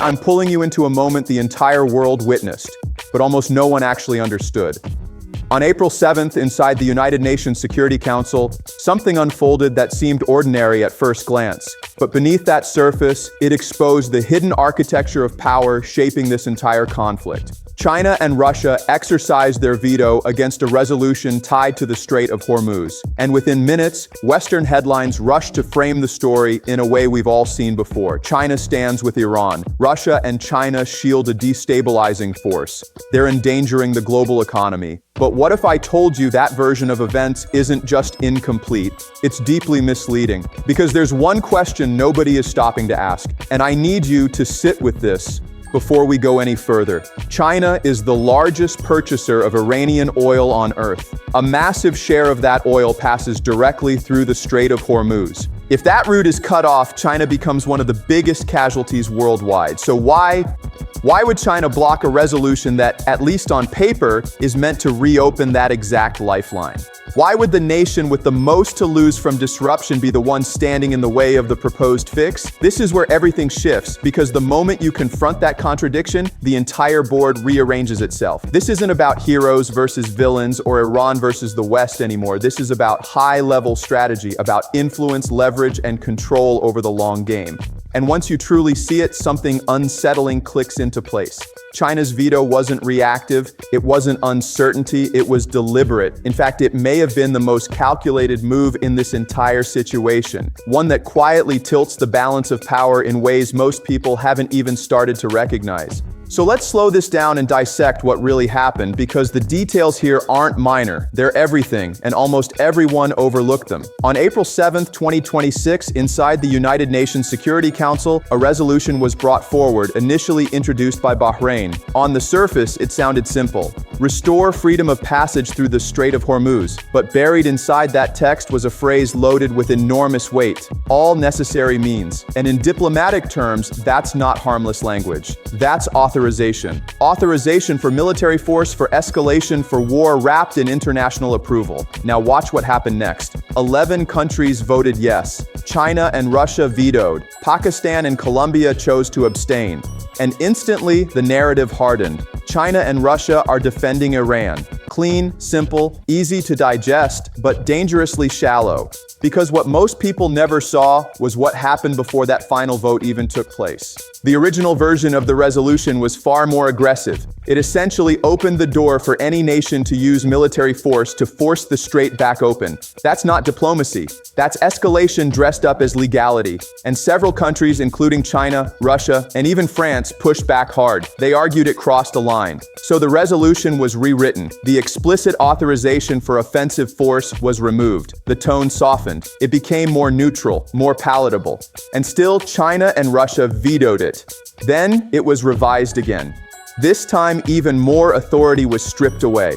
I'm pulling you into a moment the entire world witnessed, but almost no one actually understood. On April 7th, inside the United Nations Security Council, something unfolded that seemed ordinary at first glance. But beneath that surface, it exposed the hidden architecture of power shaping this entire conflict. China and Russia exercised their veto against a resolution tied to the Strait of Hormuz. And within minutes, Western headlines rushed to frame the story in a way we've all seen before. China stands with Iran. Russia and China shield a destabilizing force. They're endangering the global economy. But what if I told you that version of events isn't just incomplete, it's deeply misleading? Because there's one question nobody is stopping to ask, and I need you to sit with this before we go any further. China is the largest purchaser of Iranian oil on Earth. A massive share of that oil passes directly through the Strait of Hormuz. If that route is cut off, China becomes one of the biggest casualties worldwide. So why would China block a resolution that, at least on paper, is meant to reopen that exact lifeline? Why would the nation with the most to lose from disruption be the one standing in the way of the proposed fix? This is where everything shifts, because the moment you confront that contradiction, the entire board rearranges itself. This isn't about heroes versus villains or Iran versus the West anymore. This is about high-level strategy, about influence, leverage, and control over the long game. And once you truly see it, something unsettling clicks into place. China's veto wasn't reactive, it wasn't uncertainty, it was deliberate. In fact, it may have been the most calculated move in this entire situation, one that quietly tilts the balance of power in ways most people haven't even started to recognize. So let's slow this down and dissect what really happened, because the details here aren't minor, they're everything, and almost everyone overlooked them. On April 7th, 2026, inside the United Nations Security Council, a resolution was brought forward, initially introduced by Bahrain. On the surface, it sounded simple: restore freedom of passage through the Strait of Hormuz. But buried inside that text was a phrase loaded with enormous weight: all necessary means. And in diplomatic terms, that's not harmless language. That's authorization. Authorization for military force, for escalation, for war, wrapped in international approval. Now watch what happened next. 11 countries voted yes. China and Russia vetoed. Pakistan and Colombia chose to abstain. And instantly, the narrative hardened. China and Russia are defending Iran. Clean, simple, easy to digest, but dangerously shallow. Because what most people never saw was what happened before that final vote even took place. The original version of the resolution was far more aggressive. It essentially opened the door for any nation to use military force to force the strait back open. That's not diplomacy. That's escalation dressed up as legality. And several countries, including China, Russia, and even France, pushed back hard. They argued it crossed a line. So the resolution was rewritten. The explicit authorization for offensive force was removed. The tone softened. It became more neutral, more palatable. And still, China and Russia vetoed it. Then it was revised again. This time, even more authority was stripped away.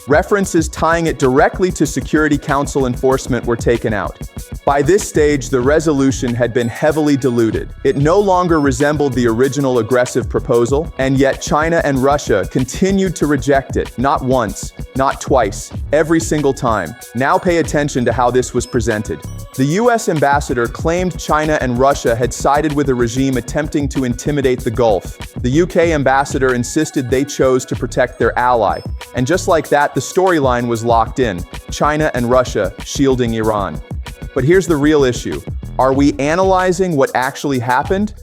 References tying it directly to Security Council enforcement were taken out. By this stage, the resolution had been heavily diluted. It no longer resembled the original aggressive proposal, and yet China and Russia continued to reject it, not once, not twice, every single time. Now pay attention to how this was presented. The US ambassador claimed China and Russia had sided with a regime attempting to intimidate the Gulf. The UK ambassador insisted they chose to protect their ally. And just like that, the storyline was locked in: China and Russia shielding Iran. But here's the real issue. Are we analyzing what actually happened?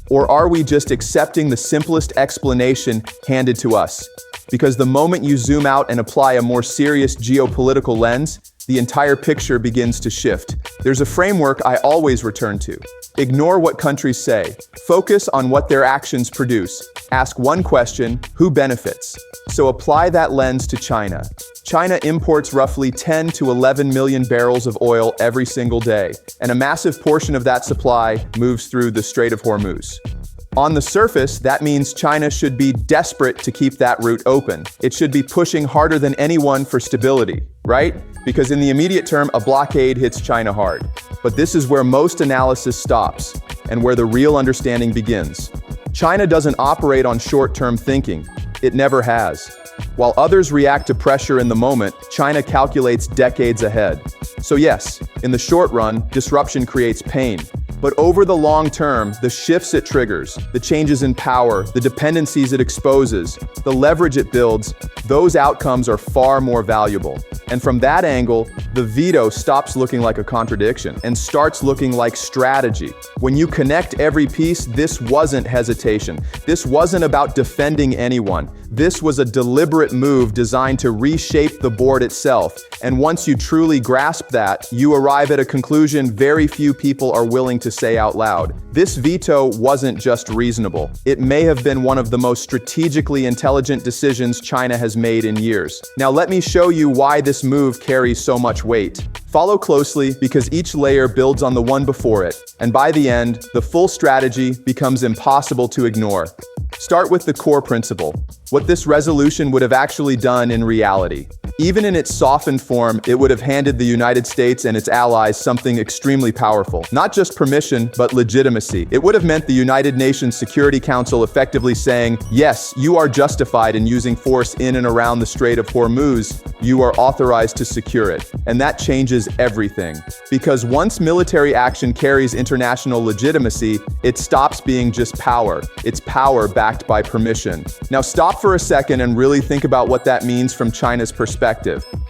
Or are we just accepting the simplest explanation handed to us? Because the moment you zoom out and apply a more serious geopolitical lens, the entire picture begins to shift. There's a framework I always return to. Ignore what countries say. Focus on what their actions produce. Ask one question: who benefits? So apply that lens to China. China imports roughly 10 to 11 million barrels of oil every single day, and a massive portion of that supply moves through the Strait of Hormuz. On the surface, that means China should be desperate to keep that route open. It should be pushing harder than anyone for stability, right? Because in the immediate term, a blockade hits China hard. But this is where most analysis stops, and where the real understanding begins. China doesn't operate on short-term thinking. It never has. While others react to pressure in the moment, China calculates decades ahead. So yes, in the short run, disruption creates pain. But over the long term, the shifts it triggers, the changes in power, the dependencies it exposes, the leverage it builds, those outcomes are far more valuable. And from that angle, the veto stops looking like a contradiction and starts looking like strategy. When you connect every piece, this wasn't hesitation. This wasn't about defending anyone. This was a deliberate move designed to reshape the board itself. And once you truly grasp that, you arrive at a conclusion very few people are willing to say out loud. This veto wasn't just reasonable. It may have been one of the most strategically intelligent decisions China has made in years. Now let me show you why this move carries so much weight. Follow closely because each layer builds on the one before it, and by the end, the full strategy becomes impossible to ignore. Start with the core principle, what this resolution would have actually done in reality. Even in its softened form, it would have handed the United States and its allies something extremely powerful. Not just permission, but legitimacy. It would have meant the United Nations Security Council effectively saying, yes, you are justified in using force in and around the Strait of Hormuz. You are authorized to secure it. And that changes everything. Because once military action carries international legitimacy, it stops being just power. It's power backed by permission. Now stop for a second and really think about what that means from China's perspective.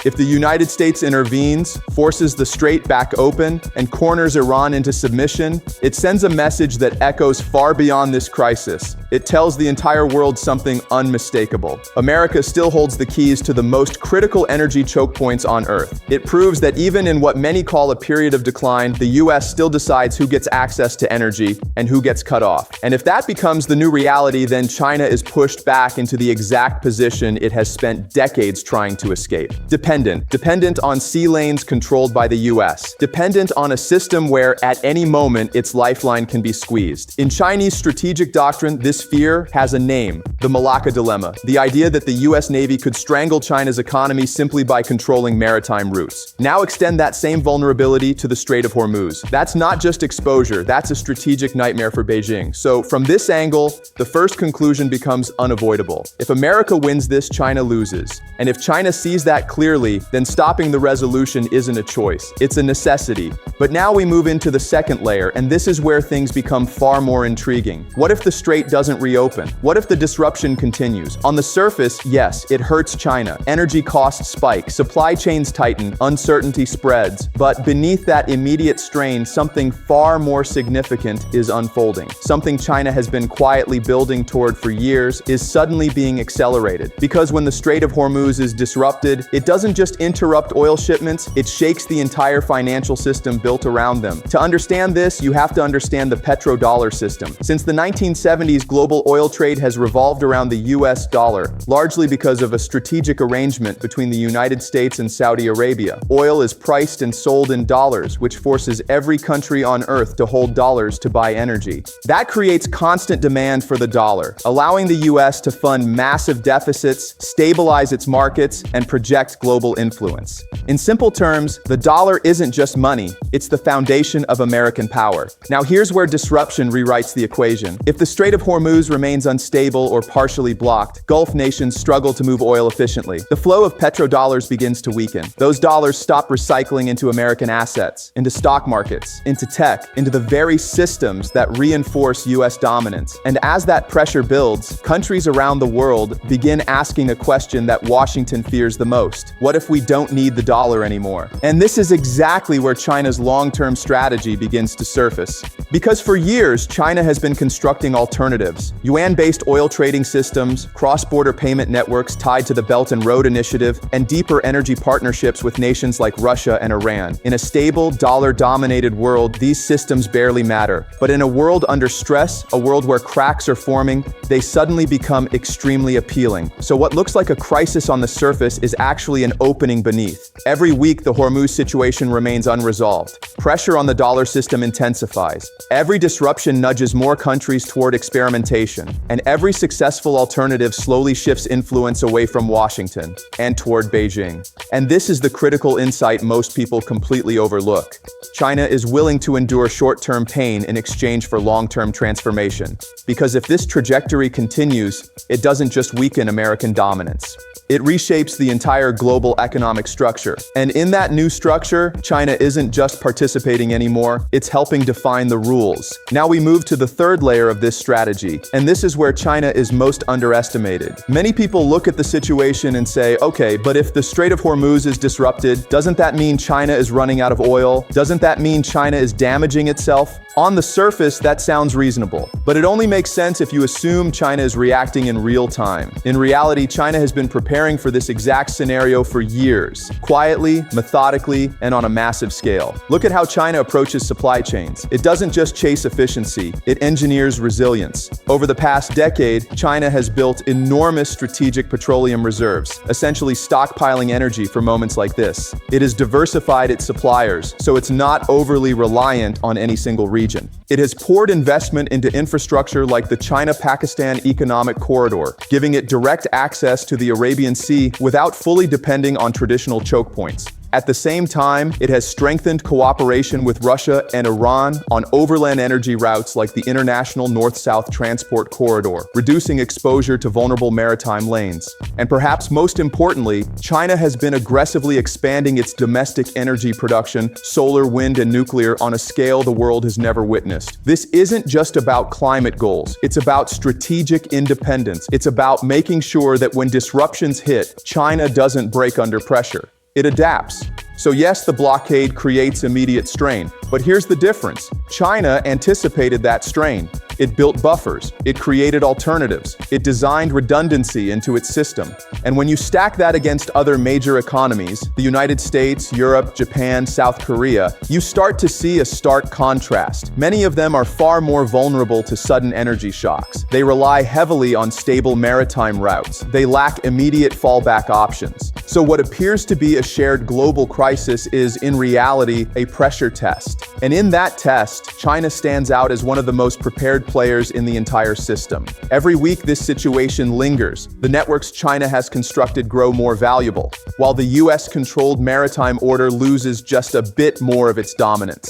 If the United States intervenes, forces the strait back open, and corners Iran into submission, it sends a message that echoes far beyond this crisis. It tells the entire world something unmistakable. America still holds the keys to the most critical energy choke points on Earth. It proves that even in what many call a period of decline, the US still decides who gets access to energy and who gets cut off. And if that becomes the new reality, then China is pushed back into the exact position it has spent decades trying to escape. Dependent on sea lanes controlled by the US. Dependent on a system where, at any moment, its lifeline can be squeezed. In Chinese strategic doctrine, this fear has a name, the Malacca Dilemma, the idea that the US Navy could strangle China's economy simply by controlling maritime routes. Now extend that same vulnerability to the Strait of Hormuz. That's not just exposure, that's a strategic nightmare for Beijing. So from this angle, the first conclusion becomes unavoidable. If America wins this, China loses. And if China sees that clearly, then stopping the resolution isn't a choice, it's a necessity. But now we move into the second layer, and this is where things become far more intriguing. What if the strait doesn't reopen? What if the disruption continues? On the surface, yes, it hurts China. Energy costs spike, supply chains tighten, uncertainty spreads. But beneath that immediate strain, something far more significant is unfolding. Something China has been quietly building toward for years is suddenly being accelerated. Because when the Strait of Hormuz is disrupted, it doesn't just interrupt oil shipments, it shakes the entire financial system built around them. To understand this, you have to understand the petrodollar system. Since the 1970s, global oil trade has revolved around the US dollar, largely because of a strategic arrangement between the United States and Saudi Arabia. Oil is priced and sold in dollars, which forces every country on Earth to hold dollars to buy energy. That creates constant demand for the dollar, allowing the US to fund massive deficits, stabilize its markets, and project global influence. In simple terms, the dollar isn't just money, it's the foundation of American power. Now here's where disruption rewrites the equation. If the Strait of Hormuz remains unstable or partially blocked, Gulf nations struggle to move oil efficiently. The flow of petrodollars begins to weaken. Those dollars stop recycling into American assets, into stock markets, into tech, into the very systems that reinforce US dominance. And as that pressure builds, countries around the world begin asking a question that Washington fears the most. What if we don't need the dollar anymore? And this is exactly where China's long-term strategy begins to surface. Because for years, China has been constructing alternatives. Yuan-based oil trading systems, cross-border payment networks tied to the Belt and Road Initiative, and deeper energy partnerships with nations like Russia and Iran. In a stable, dollar-dominated world, these systems barely matter. But in a world under stress, a world where cracks are forming, they suddenly become extremely appealing. So what looks like a crisis on the surface is actually an opening beneath. Every week, the Hormuz situation remains unresolved. Pressure on the dollar system intensifies. Every disruption nudges more countries toward experimentation, and every successful alternative slowly shifts influence away from Washington and toward Beijing. And this is the critical insight most people completely overlook. China is willing to endure short-term pain in exchange for long-term transformation. Because if this trajectory continues, it doesn't just weaken American dominance. It reshapes the entire global economic structure. And in that new structure, China isn't just participating anymore, it's helping define the rules. Now we move to the third layer of this strategy, and this is where China is most underestimated. Many people look at the situation and say, okay, but if the Strait of Hormuz is disrupted, doesn't that mean China is running out of oil? Doesn't that mean China is damaging itself? On the surface, that sounds reasonable, but it only makes sense if you assume China is reacting in real time. In reality, China has been preparing for this exact scenario for years, quietly, methodically, and on a massive scale. Look at how China approaches supply chains. It doesn't just chase efficiency, it engineers resilience. Over the past decade, China has built enormous strategic petroleum reserves, essentially stockpiling energy for moments like this. It has diversified its suppliers, so it's not overly reliant on any single region. It has poured investment into infrastructure like the China-Pakistan Economic Corridor, giving it direct access to the Arabian Sea without fully depending on traditional choke points. At the same time, it has strengthened cooperation with Russia and Iran on overland energy routes like the International North-South Transport Corridor, reducing exposure to vulnerable maritime lanes. And perhaps most importantly, China has been aggressively expanding its domestic energy production, solar, wind, and nuclear on a scale the world has never witnessed. This isn't just about climate goals, it's about strategic independence. It's about making sure that when disruptions hit, China doesn't break under pressure. It adapts. So yes, the blockade creates immediate strain, but here's the difference. China anticipated that strain. It built buffers. It created alternatives. It designed redundancy into its system. And when you stack that against other major economies, the United States, Europe, Japan, South Korea, you start to see a stark contrast. Many of them are far more vulnerable to sudden energy shocks. They rely heavily on stable maritime routes. They lack immediate fallback options. So what appears to be a shared global crisis is, in reality, a pressure test. And in that test, China stands out as one of the most prepared players in the entire system. Every week, this situation lingers. The networks China has constructed grow more valuable, while the US-controlled maritime order loses just a bit more of its dominance.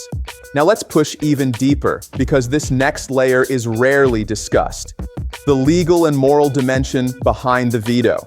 Now let's push even deeper, because this next layer is rarely discussed. The legal and moral dimension behind the veto.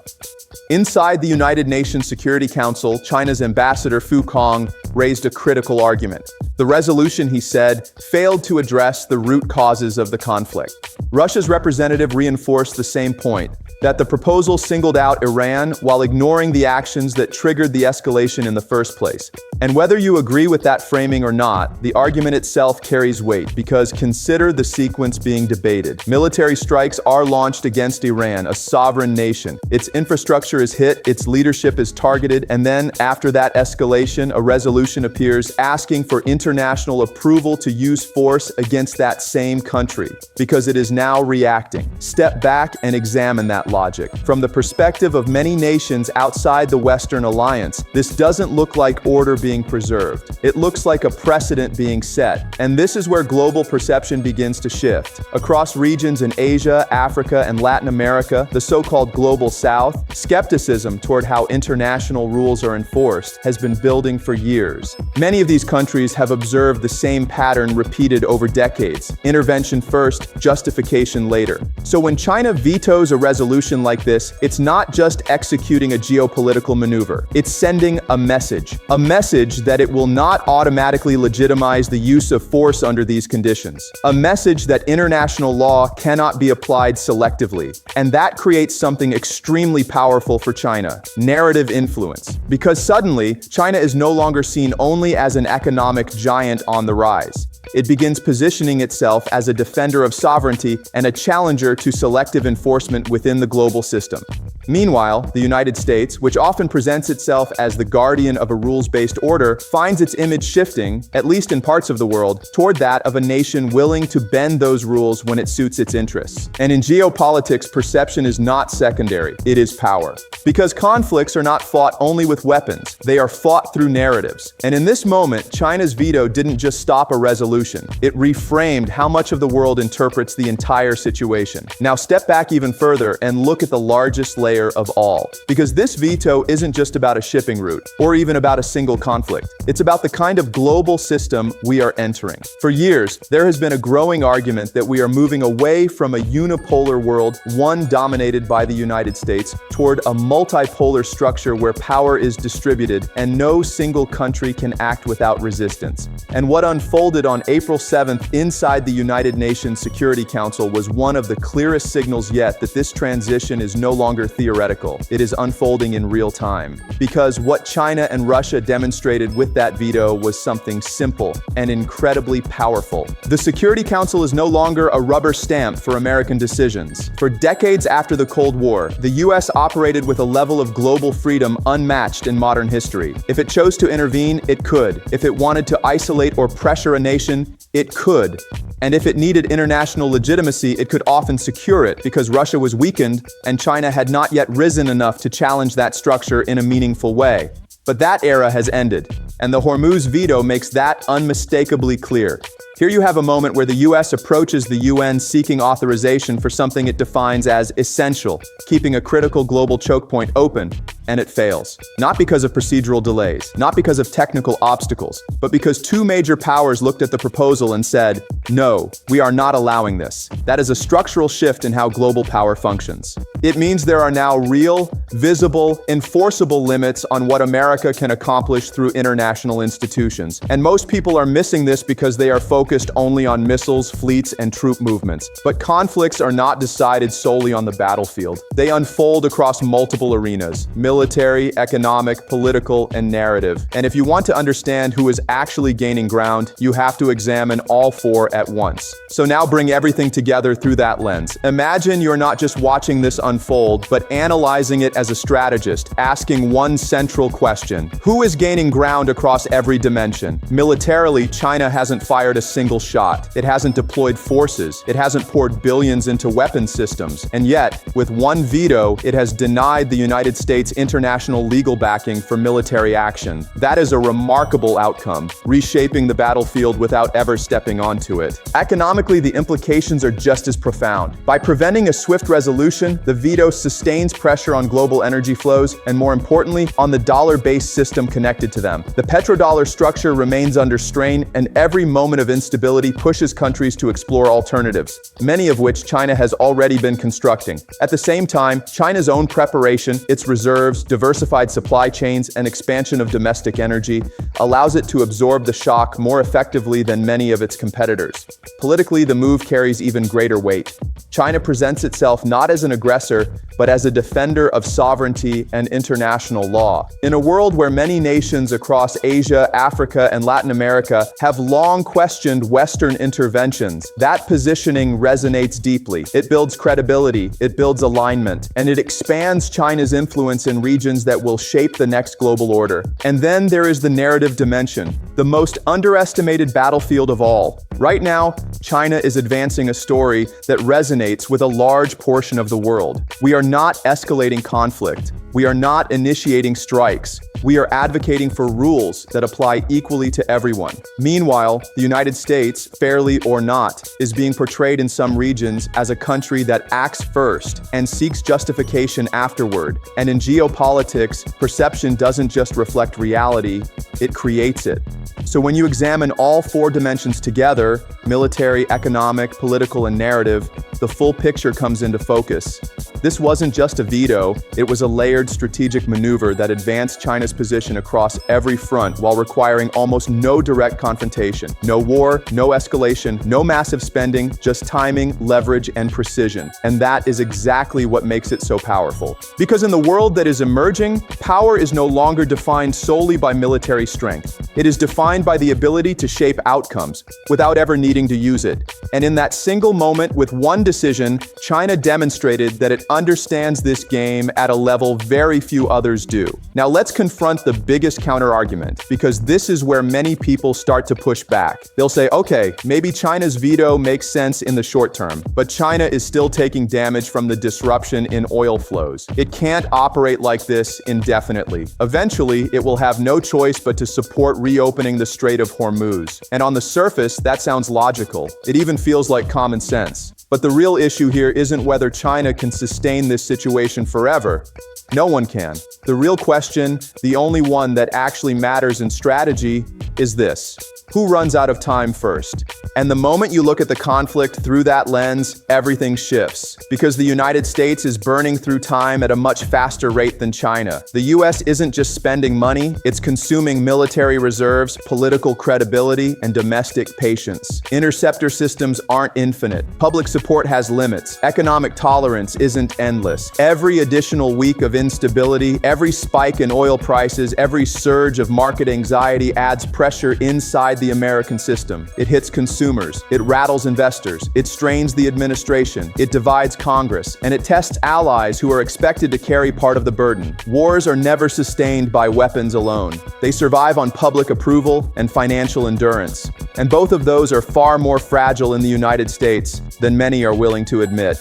Inside the United Nations Security Council, China's ambassador Fu Kong raised a critical argument. The resolution, he said, failed to address the root causes of the conflict. Russia's representative reinforced the same point, that the proposal singled out Iran while ignoring the actions that triggered the escalation in the first place. And whether you agree with that framing or not, the argument itself carries weight, because consider the sequence being debated. Military strikes are launched against Iran, a sovereign nation. Its infrastructure is hit, its leadership is targeted, and then, after that escalation, a resolution appears asking for international approval to use force against that same country, because it is now reacting. Step back and examine that logic. From the perspective of many nations outside the Western alliance, this doesn't look like order being preserved. It looks like a precedent being set. And this is where global perception begins to shift. Across regions in Asia, Africa, and Latin America, the so-called Global South, skepticism toward how international rules are enforced has been building for years. Many of these countries have observed the same pattern repeated over decades. Intervention first, justification later. So when China vetoes a resolution like this, it's not just executing a geopolitical maneuver. It's sending a message that it will not automatically legitimize the use of force under these conditions. A message that international law cannot be applied selectively. And that creates something extremely powerful for China: narrative influence. Because suddenly, China is no longer seen only as an economic giant on the rise. It begins positioning itself as a defender of sovereignty and a challenger to selective enforcement within the global system. Meanwhile, the United States, which often presents itself as the guardian of a rules-based order, finds its image shifting, at least in parts of the world, toward that of a nation willing to bend those rules when it suits its interests. And in geopolitics, perception is not secondary, it is power. Because conflicts are not fought only with weapons, they are fought through narratives. And in this moment, China's veto didn't just stop a resolution, it reframed how much of the world interprets the entire situation. Now step back even further and look at the largest layer layer of all. Because this veto isn't just about a shipping route, or even about a single conflict. It's about the kind of global system we are entering. For years, there has been a growing argument that we are moving away from a unipolar world, one dominated by the United States, toward a multipolar structure where power is distributed and no single country can act without resistance. And what unfolded on April 7th inside the United Nations Security Council was one of the clearest signals yet that this transition is no longer theoretical. It is unfolding in real time. Because what China and Russia demonstrated with that veto was something simple and incredibly powerful. The Security Council is no longer a rubber stamp for American decisions. For decades after the Cold War, the US operated with a level of global freedom unmatched in modern history. If it chose to intervene, it could. If it wanted to isolate or pressure a nation, it could. And if it needed international legitimacy, it could often secure it because Russia was weakened and China had not yet risen enough to challenge that structure in a meaningful way. But that era has ended, and the Hormuz veto makes that unmistakably clear. Here you have a moment where the US approaches the UN seeking authorization for something it defines as essential, keeping a critical global choke point open, and it fails. Not because of procedural delays, not because of technical obstacles, but because two major powers looked at the proposal and said, "No, we are not allowing this." That is a structural shift in how global power functions. It means there are now real, visible, enforceable limits on what America can accomplish through international institutions. And most people are missing this because they are focused only on missiles, fleets, and troop movements. But conflicts are not decided solely on the battlefield. They unfold across multiple arenas: military, economic, political, and narrative. And if you want to understand who is actually gaining ground, you have to examine all four at once. So now bring everything together through that lens. Imagine you're not just watching this unfold, but analyzing it as a strategist, asking one central question. Who is gaining ground across every dimension? Militarily, China hasn't fired a single shot. It hasn't deployed forces. It hasn't poured billions into weapons systems. And yet, with one veto, it has denied the United States international legal backing for military action. That is a remarkable outcome, reshaping the battlefield without ever stepping onto it. Economically, the implications are just as profound. By preventing a swift resolution, the veto sustains pressure on global energy flows and, more importantly, on the dollar-based system connected to them. The petrodollar structure remains under strain, and every moment of instability pushes countries to explore alternatives, many of which China has already been constructing. At the same time, China's own preparation, its reserves, diversified supply chains, and expansion of domestic energy allows it to absorb the shock more effectively than many of its competitors. Politically, the move carries even greater weight. China presents itself not as an aggressor, but as a defender of sovereignty and international law. In a world where many nations across Asia, Africa, and Latin America have long questioned Western interventions, that positioning resonates deeply. It builds credibility, it builds alignment, and it expands China's influence in regions that will shape the next global order. And then there is the narrative dimension, the most underestimated battlefield of all. Right now, China is advancing a story that resonates with a large portion of the world. We are not escalating conflict. We are not initiating strikes. We are advocating for rules that apply equally to everyone. Meanwhile, the United States, fairly or not, is being portrayed in some regions as a country that acts first and seeks justification afterward. And in geopolitics, perception doesn't just reflect reality, it creates it. So when you examine all four dimensions together, military, economic, political, and narrative, the full picture comes into focus. This wasn't just a veto, it was a layered strategic maneuver that advanced China's position across every front while requiring almost no direct confrontation. No war, no escalation, no massive spending, just timing, leverage, and precision. And that is exactly what makes it so powerful. Because in the world that is emerging, power is no longer defined solely by military strength. It is defined by the ability to shape outcomes without ever needing to use it. And in that single moment, with one decision, China demonstrated that it understands this game at a level very few others do. Now let's confront the biggest counter-argument, because this is where many people start to push back. They'll say, okay, maybe China's veto makes sense in the short term, but China is still taking damage from the disruption in oil flows. It can't operate like this indefinitely. Eventually, it will have no choice but to support reopening the Strait of Hormuz. And on the surface, that sounds sounds logical. It even feels like common sense. But the real issue here isn't whether China can sustain this situation forever. No one can. The real question, the only one that actually matters in strategy, is this: who runs out of time first? And the moment you look at the conflict through that lens, everything shifts. Because the United States is burning through time at a much faster rate than China. The US isn't just spending money, it's consuming military reserves, political credibility, and domestic patience. Interceptor systems aren't infinite. Public support has limits. Economic tolerance isn't endless. Every additional week of instability, every spike in oil prices, every surge of market anxiety adds pressure inside the American system. It hits consumers, it rattles investors, it strains the administration, it divides Congress, and it tests allies who are expected to carry part of the burden. Wars are never sustained by weapons alone. They survive on public approval and financial endurance. And both of those are far more fragile in the United States than many are willing to admit.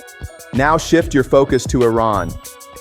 Now shift your focus to Iran.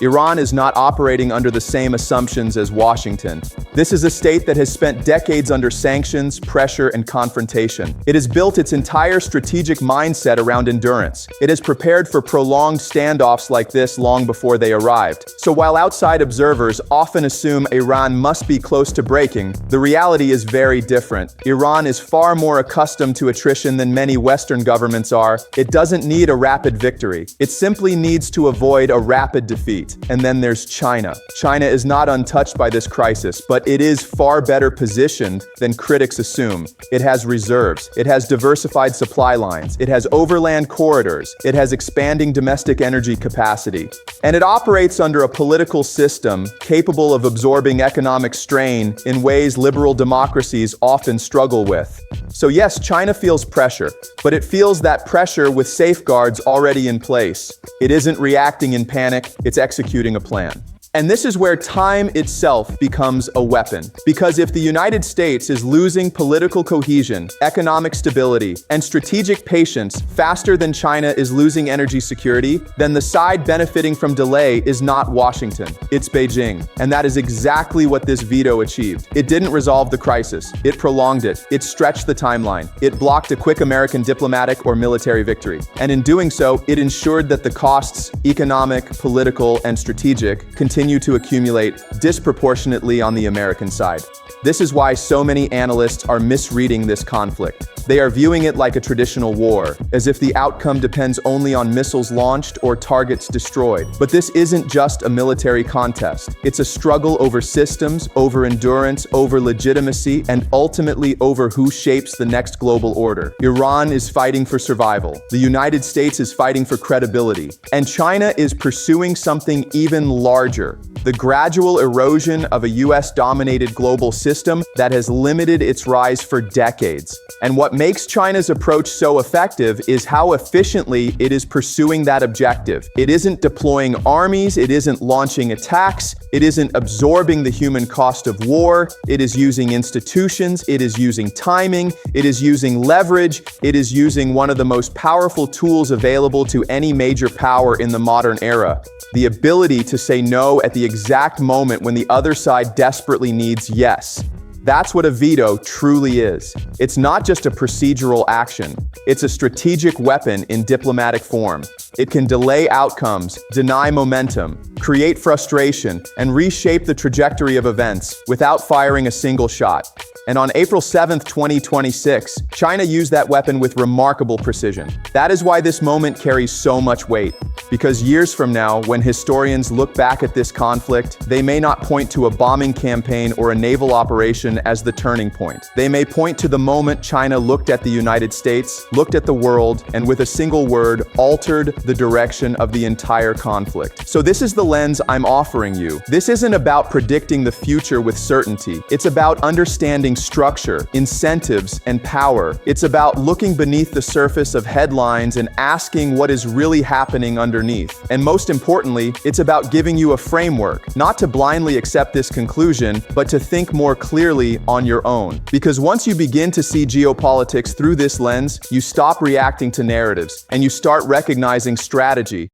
Iran is not operating under the same assumptions as Washington. This is a state that has spent decades under sanctions, pressure, and confrontation. It has built its entire strategic mindset around endurance. It has prepared for prolonged standoffs like this long before they arrived. So while outside observers often assume Iran must be close to breaking, the reality is very different. Iran is far more accustomed to attrition than many Western governments are. It doesn't need a rapid victory. It simply needs to avoid a rapid defeat. And then there's China. China is not untouched by this crisis, but it is far better positioned than critics assume. It has reserves. It has diversified supply lines. It has overland corridors. It has expanding domestic energy capacity. And it operates under a political system capable of absorbing economic strain in ways liberal democracies often struggle with. So yes, China feels pressure, but it feels that pressure with safeguards already in place. It isn't reacting in panic, it's executing a plan. And this is where time itself becomes a weapon. Because if the United States is losing political cohesion, economic stability, and strategic patience faster than China is losing energy security, then the side benefiting from delay is not Washington, it's Beijing. And that is exactly what this veto achieved. It didn't resolve the crisis, it prolonged it, it stretched the timeline, it blocked a quick American diplomatic or military victory. And in doing so, it ensured that the costs, economic, political, and strategic, continue to accumulate disproportionately on the American side. This is why so many analysts are misreading this conflict. They are viewing it like a traditional war, as if the outcome depends only on missiles launched or targets destroyed. But this isn't just a military contest. It's a struggle over systems, over endurance, over legitimacy, and ultimately over who shapes the next global order. Iran is fighting for survival. The United States is fighting for credibility. And China is pursuing something even larger: the gradual erosion of a US-dominated global system that has limited its rise for decades. And what makes China's approach so effective is how efficiently it is pursuing that objective. It isn't deploying armies, it isn't launching attacks, it isn't absorbing the human cost of war, it is using institutions, it is using timing, it is using leverage, it is using one of the most powerful tools available to any major power in the modern era: the ability to say no at the exact moment when the other side desperately needs yes. That's what a veto truly is. It's not just a procedural action. It's a strategic weapon in diplomatic form. It can delay outcomes, deny momentum, create frustration, and reshape the trajectory of events without firing a single shot. And on April 7, 2026, China used that weapon with remarkable precision. That is why this moment carries so much weight. Because years from now, when historians look back at this conflict, they may not point to a bombing campaign or a naval operation as the turning point. They may point to the moment China looked at the United States, looked at the world, and with a single word, altered the direction of the entire conflict. So this is the lens I'm offering you. This isn't about predicting the future with certainty. It's about understanding structure, incentives, and power. It's about looking beneath the surface of headlines and asking what is really happening underneath. And most importantly, it's about giving you a framework, not to blindly accept this conclusion, but to think more clearly on your own. Because once you begin to see geopolitics through this lens, you stop reacting to narratives and you start recognizing strategy.